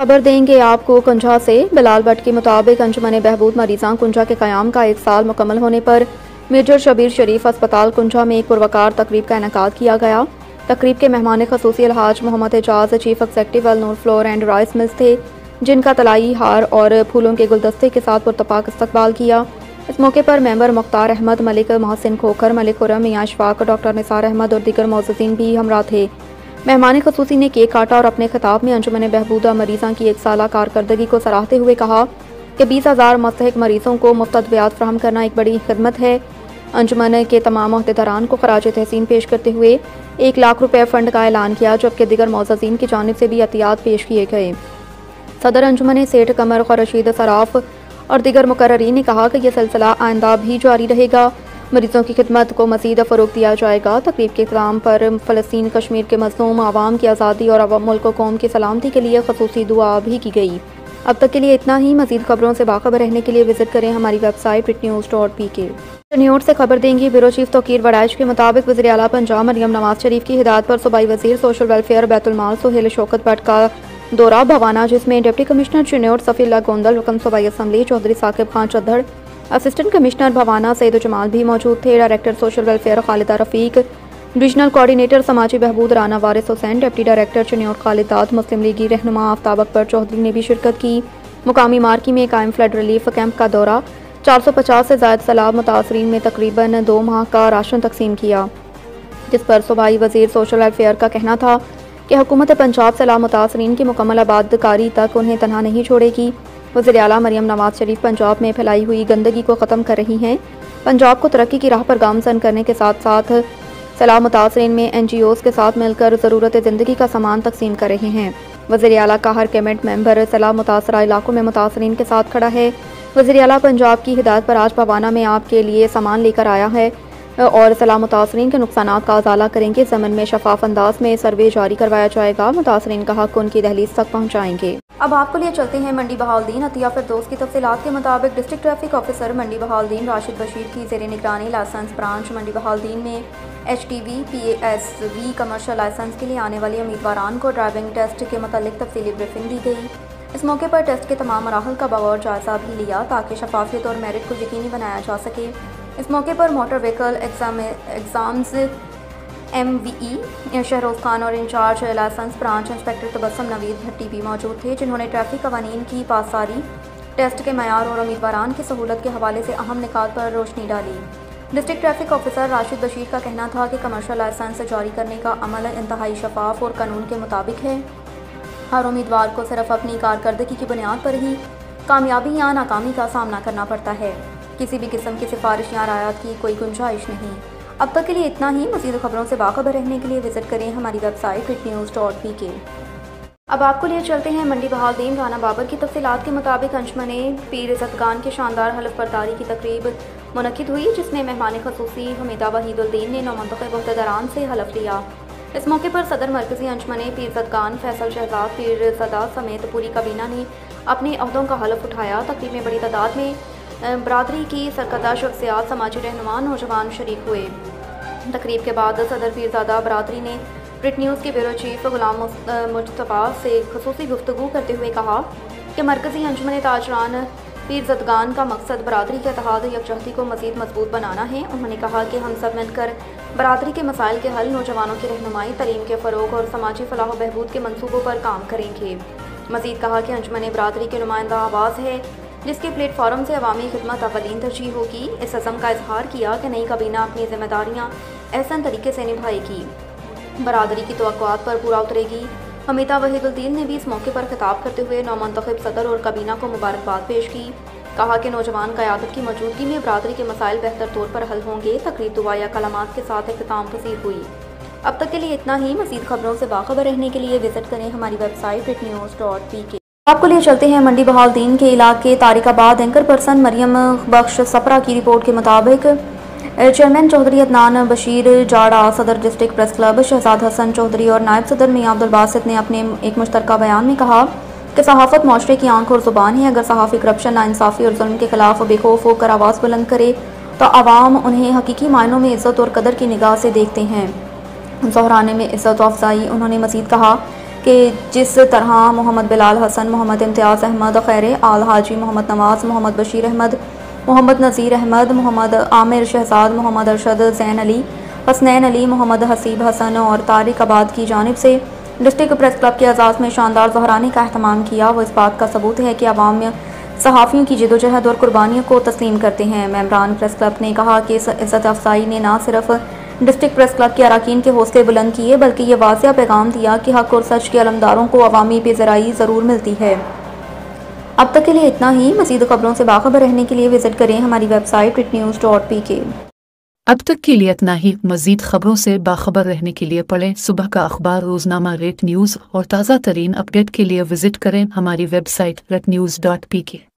خبر دیں گے آپ کو کنجھا سے۔ بلال بٹ کے مطابق انجمن بہبود مریضاں کنجھا کے قیام کا 1 سال مکمل ہونے پر میجر شبیر شریف اسپتال کنجھا میں ایک پروقار تقریب کا انعقاد کیا گیا۔ تقریب کے مہمان خصوصی الحاج محمد اعجاز چیف ایگزیکٹو النور فلور اینڈ رائس ملز تھے، جن کا طلائی ہار اور پھولوں کے گلدستے کے ساتھ پرتپاک استقبال کیا۔ اس موقع پر ممبر مختار احمد، ملک محسن کھوکھر، ملک خرم، میاں اشفاق، ڈاکٹر نثار احمد اور دیگر معززین بھی ہمراہ تھے۔ مہمان خصوصی نے کیک کاٹا اور اپنے خطاب میں انجمن بہبودہ مریضاں کی 1 سالہ کارکردگی کو سراہتے ہوئے کہا کہ 20,000 مستحق مریضوں کو مفت ادویات فراہم کرنا ایک بڑی خدمت ہے۔ انجمن کے تمام عہدیداران کو خراج تحسین پیش کرتے ہوئے 1 لاکھ روپے فنڈ کا اعلان کیا، جبکہ دیگر معززین کی جانب سے بھی عطیات پیش کیے گئے۔ صدر انجمن سیٹھ قمر رشید صراف اور دیگر مقررین نے کہا کہ یہ سلسلہ آئندہ بھی جاری رہے گا۔ مریضوں کی خدمت کو مزید فروغ دیا جائے گا۔ تقریب کے اختتام پر فلسطین کشمیر کے مظلوم عوام کی آزادی اور ملک و قوم کی سلامتی کے لیے خصوصی دعا بھی کی گئی۔ اب تک کے لیے اتنا ہی۔ مزید خبروں سے باخبر رہنے کے لیے وزٹ کریں ہماری ویب سائٹ ritnews.pk۔ چنیوٹ سے خبر دیں گی بیورو چیف توقیر وڑائچ کے مطابق وزیر اعلیٰ پنجاب مریم نواز شریف کی ہدایت پر صوبائی وزیر سوشل ویلفیئر بیت المال سہیل شوکت بٹ کا دورہ بھوانا، جس میں ڈپٹی کمشنر چنیوٹ صفی اللہ گوندل، رکن صوبائی assembly Chaudhry Saqib Khan Chadhar, assistant commissioner Bhowana Saeed Jamal بھی موجود تھے۔ Director social welfare Khalida Rafiq, divisional coordinator سماجی بہبود رانا وارث حسین، ڈپٹی ڈائریکٹر چنیوٹ خالد داد، مسلم لیگی رہنما آفتاب اکبر چودھری نے بھی شرکت کی۔ مقامی مارکی میں قائم فلڈ ریلیف کیمپ کا دورہ، 450 سے زائد سیلاب متاثرین میں تقریباً 2 ماہ کا راشن تقسیم کیا، جس پر صوبائی وزیر سوشل ویلفیئر کا کہنا تھا کہ حکومت پنجاب سیلاب متاثرین کی مکمل آبادکاری تک انہیں تنہا نہیں چھوڑے گی۔ وزیر اعلیٰ مریم نواز شریف پنجاب میں پھیلائی ہوئی گندگی کو ختم کر رہی ہیں، پنجاب کو ترقی کی راہ پر گامزن کرنے کے ساتھ ساتھ سیلاب متاثرین میں NGOs کے ساتھ مل کر ضرورت زندگی کا سامان تقسیم کر رہے ہیں۔ وزیر اعلیٰ کا ہر کیبنٹ ممبر سیلاب متاثرہ علاقوں میں متاثرین کے ساتھ کھڑا ہے۔ وزیر اعلیٰ پنجاب کی ہدایت پر آج بھوانا میں آپ کے لیے سامان لے کر آیا ہے اور سیلاب متاثرین کے نقصانات کا ازالہ کریں گے۔ ضمن میں شفاف انداز میں سروے جاری کروایا جائے گا، متاثرین کا حق ان کی دہلیز تک پہنچائیں گے۔ اب آپ کو لیے چلتے ہیں منڈی بہاؤالدین عطیہ فردوس کی تفصیلات کے مطابق ڈسٹرکٹ ٹریفک آفیسر منڈی بہاؤالدین راشد بشیر کی زیر نگرانی لائسنس برانچ منڈی بہاؤالدین میں HTV PASV کمرشل لائسنس کے لیے آنے والے امیدواران کو ڈرائیونگ ٹیسٹ کے متعلق تفصیلی بریفنگ دی گئی۔ اس موقع پر ٹیسٹ کے تمام مراحل کا بغور جائزہ بھی لیا تاکہ شفافیت اور میرٹ کو یقینی بنایا جا سکے۔ اس موقع پر موٹر وہیکل ایگزامز MVE شہروز خان اور incharge licence branch inspector Tabassum Naveed Bhatti بھی موجود تھے، جنہوں نے ٹریفک قوانین کی پاسداری، ٹیسٹ کے معیار اور امیدواران کی سہولت کے حوالے سے اہم نکات پر روشنی ڈالی۔ District traffic officer Rashid Bashir کا کہنا تھا کہ کمرشل لائسنس جاری کرنے کا عمل انتہائی شفاف اور قانون کے مطابق ہے۔ ہر امیدوار کو صرف اپنی کارکردگی کی بنیاد پر ہی کامیابی یا ناکامی کا سامنا کرنا پڑتا ہے، کسی بھی قسم کی سفارش یا رعایت کی کوئی گنجائش نہیں۔ اب تک کے لیے اتنا ہی۔ مزید خبروں سے باخبر رہنے کے لیے وزٹ کریں ہماری ویب سائٹ ritnews.pk۔ اب آپ کو لیے چلتے ہیں منڈی بہاؤالدین رانا بابر کی تفصیلات کے مطابق انجمن پیر عزتگان کی شاندار حلف برداری کی تقریب منعقد ہوئی، جس میں مہمان خصوصی حمیدہ وحید الدین نے نومنتخب عہدیداران سے حلف لیا۔ اس موقع پر صدر مرکزی انجمن پیر عزتگان فیصل شہزاد پیر زادہ سمیت پوری کابینہ نے اپنے عہدوں کا حلف اٹھایا۔ تقریب میں بڑی تعداد میں برادری کی سرکردہ شخصیات، سماجی رہنما، نوجوان شریک ہوئے۔ تقریب کے بعد صدر پیرزادہ برادری نے ریٹ نیوز کے بیورو چیف غلام مجتبیٰ سے خصوصی گفتگو کرتے ہوئے کہا کہ مرکزی انجمن تاجران پیرزادگان کا مقصد برادری کے اتحاد یکجہتی کو مزید مضبوط بنانا ہے۔ انہوں نے کہا کہ ہم سب مل کر برادری کے مسائل کے حل، نوجوانوں کی رہنمائی، تعلیم کے فروغ اور سماجی فلاح و بہبود کے منصوبوں پر کام کریں گے۔ مزید کہا کہ انجمن برادری کے نمائندہ آواز ہے، جس کے پلیٹ فارم سے عوامی خدمت اولین ترجیح ہوگی۔ اس عزم کا اظہار کیا کہ نئی کابینہ اپنی ذمہ داریاں احسن طریقے سے نبھائے گی، برادری کی توقعات پر پورا اترے گی۔ حمیدہ وحید الدین نے بھی اس موقع پر خطاب کرتے ہوئے نومنتخب صدر اور کابینہ کو مبارکباد پیش کی۔ کہا کہ نوجوان قیادت کی موجودگی میں برادری کے مسائل بہتر طور پر حل ہوں گے۔ تقریب دعا یا کلمات کے ساتھ اختتام پذیر ہوئی۔ اب تک کے لیے اتنا ہی۔ مزید خبروں سے باخبر رہنے کے لیے وزٹ کریں ہماری ویب سائٹ ritnews.pk۔ آپ کو لیے چلتے ہیں منڈی بہاؤالدین کے علاقے طارق آباد۔ اینکر پرسن مریم بخش سپرا کی رپورٹ کے مطابق چیئرمین چودھری عدنان بشیر جاڑا، صدر ڈسٹرکٹ پریس کلب شہزاد حسن چودھری اور نائب صدر میاں عبدالباسط نے اپنے ایک مشترکہ بیان میں کہا کہ صحافت معاشرے کی آنکھ اور زبان ہے۔ اگر صحافی کرپشن، ناانصافی اور ظلم کے خلاف بے خوف ہو کر آواز بلند کرے تو عوام انہیں حقیقی معنوں میں عزت اور قدر کی نگاہ سے دیکھتے ہیں۔ زہرانے میں عزت و افزائی۔ انہوں نے مزید کہا کہ جس طرح محمد بلال حسن، محمد امتیاز احمد، خیر آل حاجی، محمد نواز، محمد بشیر احمد، محمد نذیر احمد، محمد عامر شہزاد، محمد ارشد زین علی، حسنین علی، محمد حسیب حسن اور طارق آباد کی جانب سے ڈسٹرکٹ پریس کلب کے اعزاز میں شاندار ظہرانے کا اہتمام کیا، وہ اس بات کا ثبوت ہے کہ عوام صحافیوں کی جدوجہد اور قربانیوں کو تسلیم کرتے ہیں۔ ممبران پریس کلب نے کہا کہ اس عزت افزائی نے نہ صرف ڈسٹرکٹ پریس کلب کے اراکین کے حوصلے بلند کیے بلکہ یہ واضح پیغام دیا کہ حق اور سچ کے علمداروں کو عوامی پیذرائی ضرور ملتی ہے۔ اب تک کے لیے اتنا ہی۔ مزید خبروں سے باخبر رہنے کے لیے وزٹ کریں ہماری ویب سائٹ ritnews.pk۔ اب تک کے لیے اتنا ہی۔ مزید خبروں سے باخبر رہنے کے لیے پڑھیں صبح کا اخبار روزنامہ ریٹ نیوز اور تازہ ترین اپڈیٹ کے لیے وزٹ کریں ہماری ویب سائٹ ritnews.pk۔